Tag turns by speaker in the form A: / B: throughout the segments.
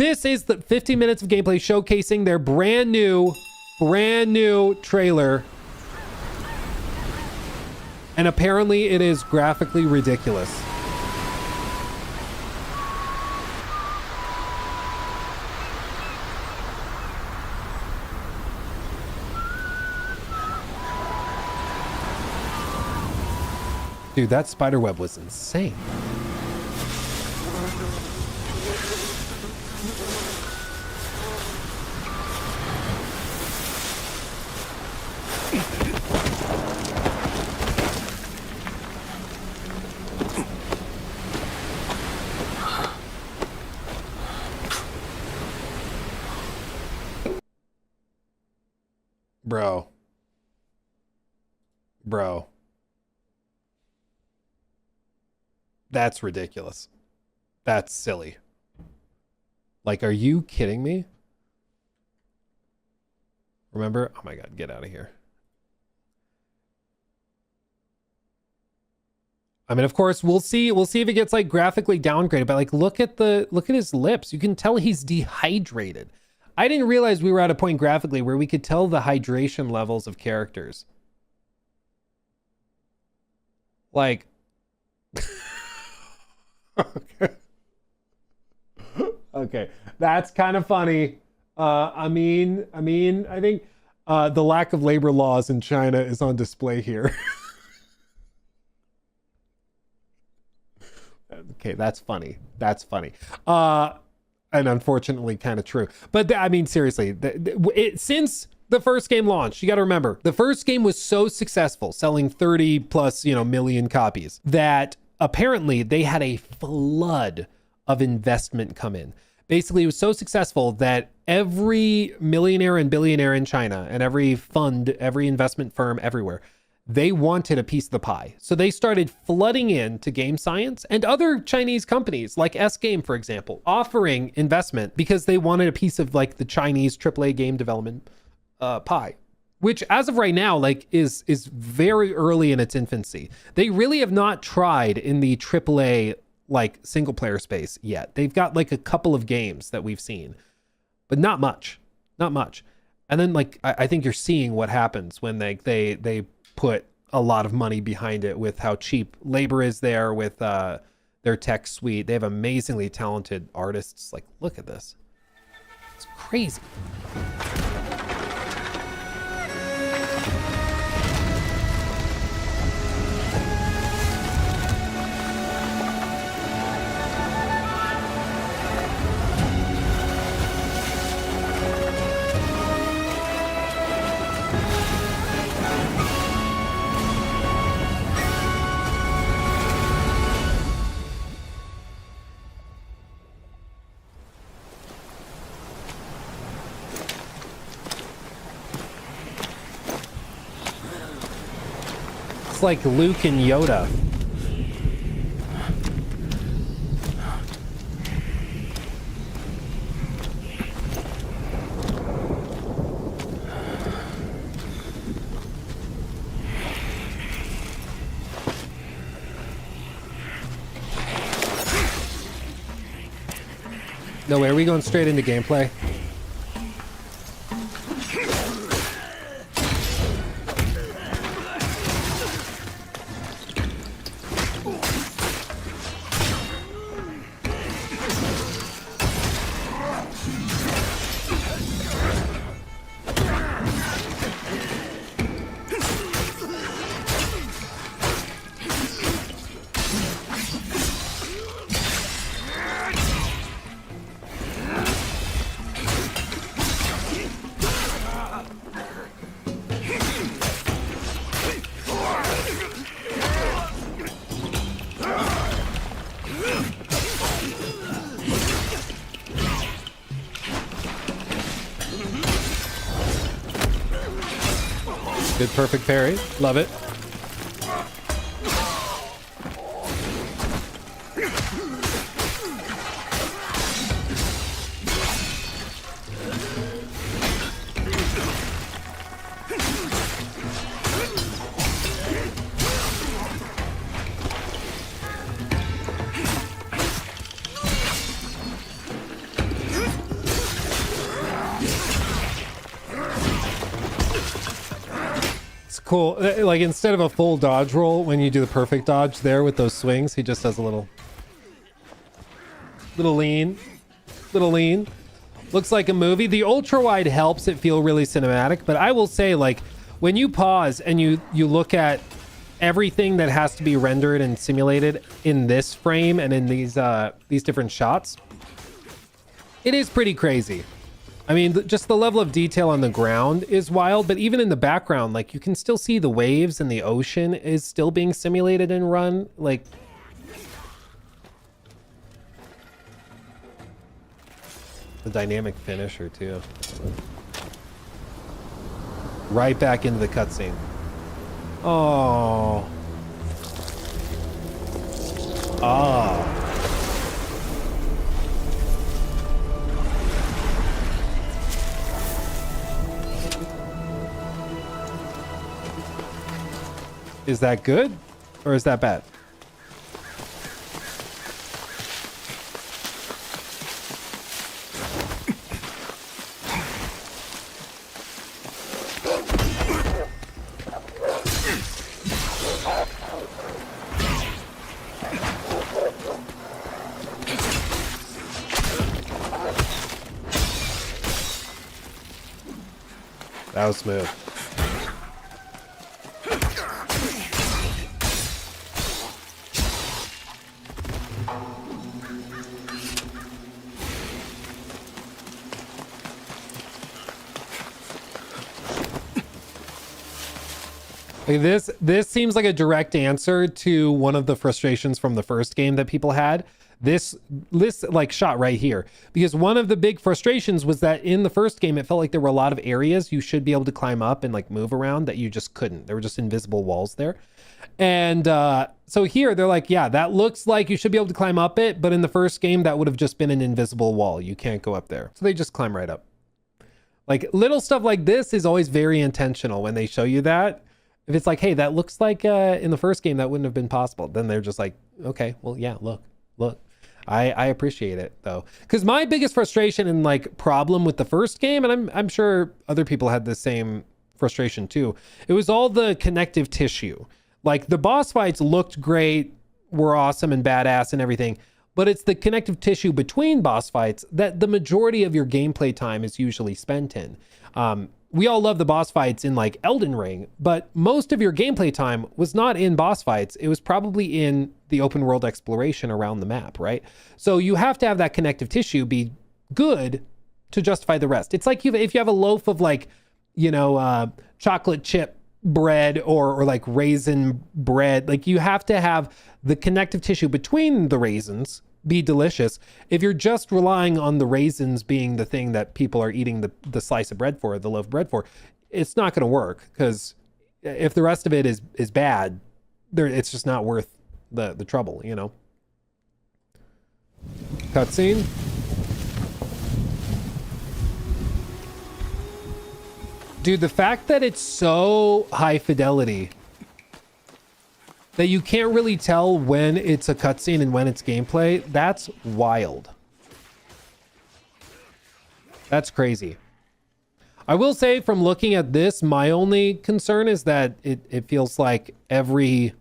A: This is the 15 minutes of gameplay showcasing their brand new trailer. And apparently it is graphically ridiculous. Dude, that spiderweb was insane. Bro. That's ridiculous. That's silly. Like, are you kidding me? Remember? Oh my God, get out of here. I mean, of course, we'll see if it gets like graphically downgraded, but like look at his lips. You can tell he's dehydrated. I didn't realize we were at a point graphically where we could tell the hydration levels of characters. Like okay, that's kind of funny. I think the lack of labor laws in China is on display here. Okay, that's funny. And unfortunately kind of true. But I mean, seriously, since the first game launched, you got to remember, the first game was so successful, selling 30 plus, million copies, that apparently they had a flood of investment come in. Basically, it was so successful that every millionaire and billionaire in China and every fund, every investment firm everywhere, they wanted a piece of the pie. So they started flooding into Game Science and other Chinese companies like S Game, for example, offering investment because they wanted a piece of like the Chinese AAA game development pie, which as of right now, like is very early in its infancy. They really have not tried in the AAA like single player space yet. They've got like a couple of games that we've seen, but not much. And then like, I think you're seeing what happens when they put a lot of money behind it with how cheap labor is there with their tech suite. They have amazingly talented artists. Like, look at this. It's crazy. It's like Luke and Yoda. No way, are we going straight into gameplay? Good perfect parry. Love it. Cool. Like instead of a full dodge roll, when you do the perfect dodge there with those swings, he just does a little lean. Looks like a movie. The ultra wide helps it feel really cinematic, but I will say, like, when you pause and you look at everything that has to be rendered and simulated in this frame and in these different shots, it is pretty crazy. I mean, just the level of detail on the ground is wild, but even in the background, like, you can still see the waves and the ocean is still being simulated and run. Like, the dynamic finisher too. Right back into the cutscene. Oh. Ah. Is that good or is that bad? That was smooth. Like this seems like a direct answer to one of the frustrations from the first game that people had. This like shot right here, because one of the big frustrations was that in the first game it felt like there were a lot of areas you should be able to climb up and like move around that you just couldn't. There were just invisible walls there. And so here they're like, yeah, that looks like you should be able to climb up it, but in the first game that would have just been an invisible wall. You can't go up there. So they just climb right up. Like little stuff like this is always very intentional when they show you that. If it's like, hey, that looks like in the first game that wouldn't have been possible, then they're just like, okay, well, yeah, look. I appreciate it though, because my biggest frustration and like problem with the first game, and I'm sure other people had the same frustration too, it was all the connective tissue. Like the boss fights looked great, were awesome and badass and everything, but it's the connective tissue between boss fights that the majority of your gameplay time is usually spent in. We all love the boss fights in like Elden Ring, but most of your gameplay time was not in boss fights. It was probably in the open world exploration around the map, right? So you have to have that connective tissue be good to justify the rest. It's like if you have a loaf of like, you know, chocolate chip bread or like raisin bread, like you have to have the connective tissue between the raisins be delicious. If you're just relying on the raisins being the thing that people are eating the slice of bread for, the loaf of bread for, it's not going to work, because if the rest of it is bad, it's just not worth the trouble, you know. Cutscene. Dude, the fact that it's so high fidelity that you can't really tell when it's a cutscene and when it's gameplay, that's wild. That's crazy. I will say, from looking at this, my only concern is that it feels like every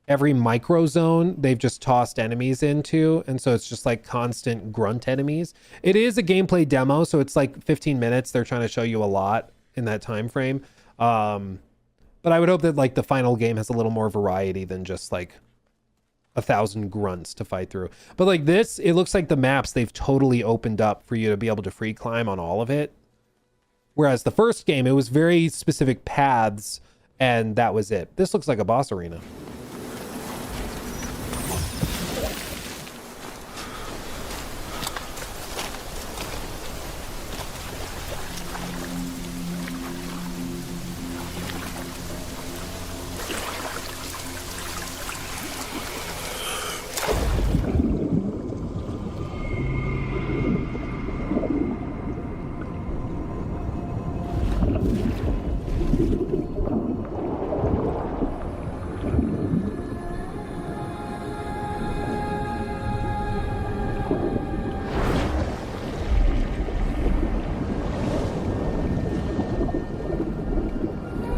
A: micro zone they've just tossed enemies into, and so it's just like constant grunt enemies. It is a gameplay demo, so it's like 15 minutes. They're trying to show you a lot in that time frame. But I would hope that like the final game has a little more variety than just like 1,000 grunts to fight through. But like this, it looks like the maps, they've totally opened up for you to be able to free climb on all of it. Whereas the first game, it was very specific paths and that was it. This looks like a boss arena.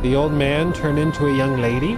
A: The old man turned into a young lady.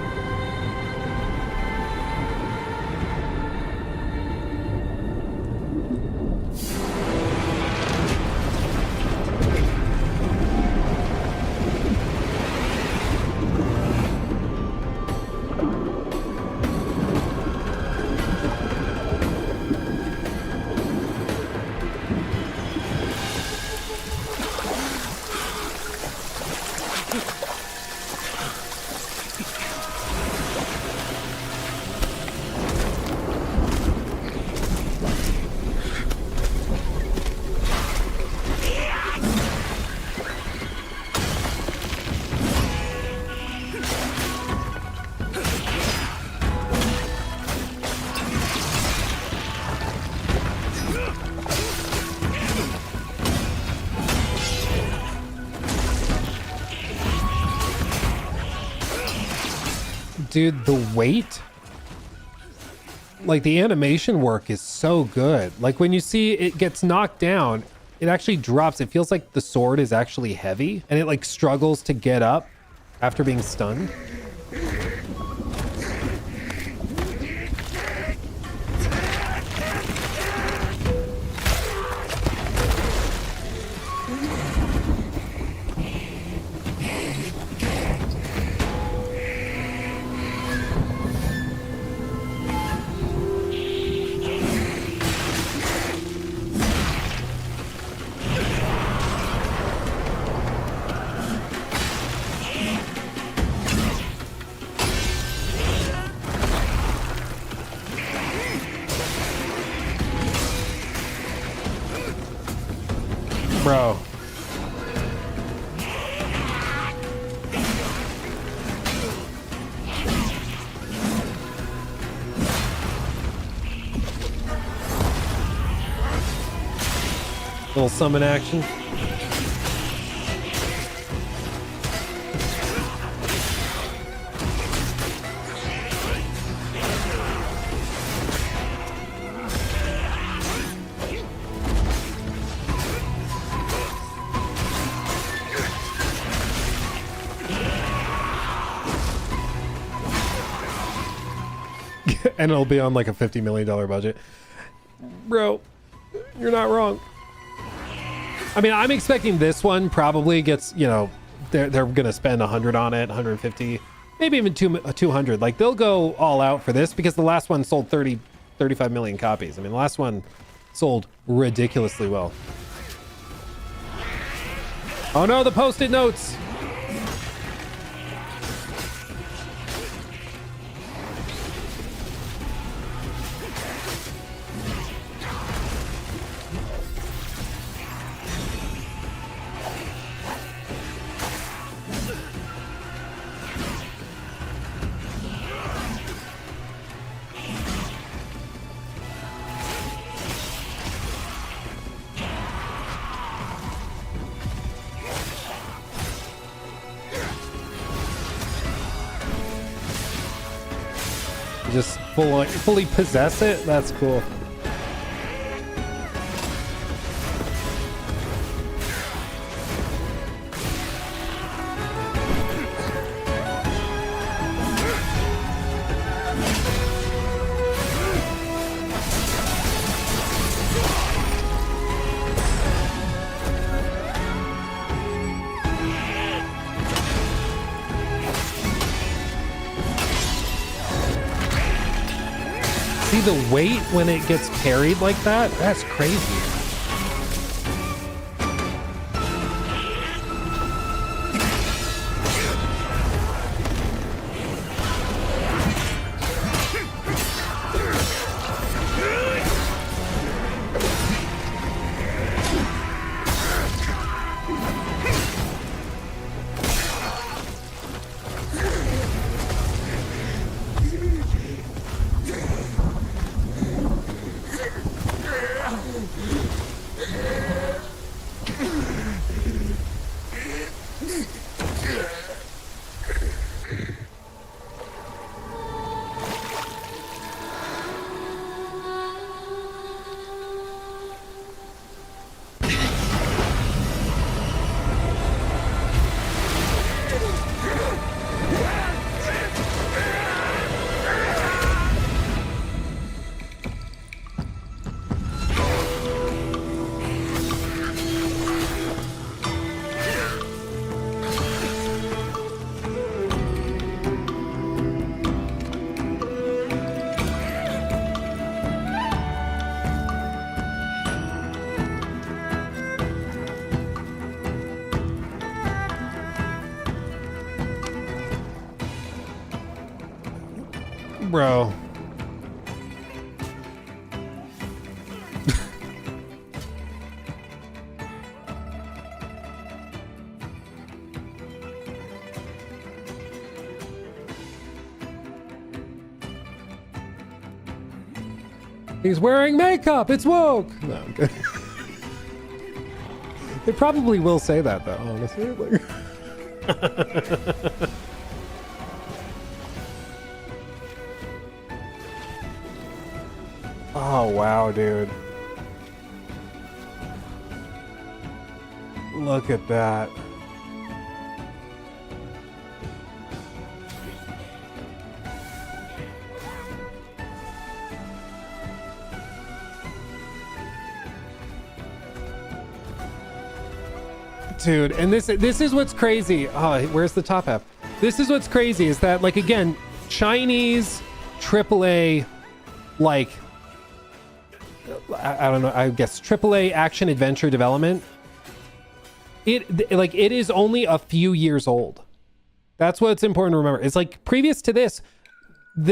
A: Dude, the weight, like the animation work is so good. Like when you see it gets knocked down, it actually drops. It feels like the sword is actually heavy and it like struggles to get up after being stunned. Bro. Little summon action. And it'll be on like a $50 million budget. Bro, you're not wrong. I mean, I'm expecting this one probably gets, you know, they're going to spend 100 on it, 150, maybe even 200. Like they'll go all out for this because the last one sold 35 million copies. I mean, the last one sold ridiculously well. Oh no, the Post-it notes. Just fully possess it. That's cool. See the weight when it gets carried like that? That's crazy. bro. He's wearing makeup. It's woke. No, I'm kidding. They probably will say that though, honestly. Like... Oh, wow, dude. Look at that. Dude, and this is what's crazy. Oh, where's the top half? This is what's crazy is that, like, again, Chinese AAA, like, I don't know, I guess AAA action adventure development, it is only a few years old. That's what's important to remember. It's like previous to this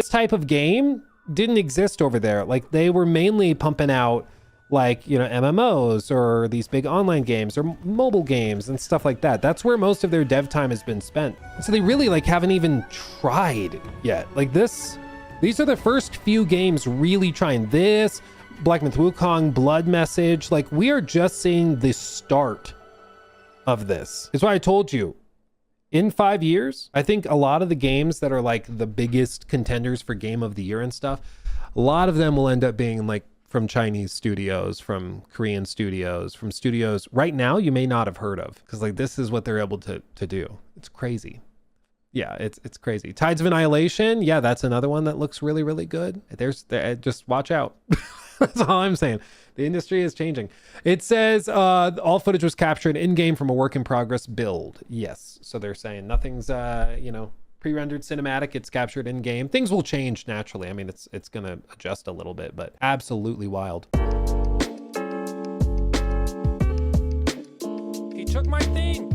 A: type of game didn't exist over there. Like, they were mainly pumping out, like, you know, MMOs or these big online games or mobile games and stuff like that. That's where most of their dev time has been spent. So they really, like, haven't even tried yet. Like, these are the first few games really trying this. Black Myth Wukong, Blood Message. Like, we are just seeing the start of this. It's why I told you, in 5 years, I think a lot of the games that are like the biggest contenders for Game of the Year and stuff, a lot of them will end up being like from Chinese studios, from Korean studios, from studios right now you may not have heard of, because like this is what they're able to do. It's crazy. Yeah, it's crazy. Tides of Annihilation, yeah, that's another one that looks really, really good. Just watch out. That's all I'm saying. The industry is changing. It says all footage was captured in-game from a work in progress build. Yes, so they're saying nothing's pre-rendered cinematic. It's captured in-game. Things will change naturally. I mean, it's gonna adjust a little bit, but absolutely wild. He took my thing.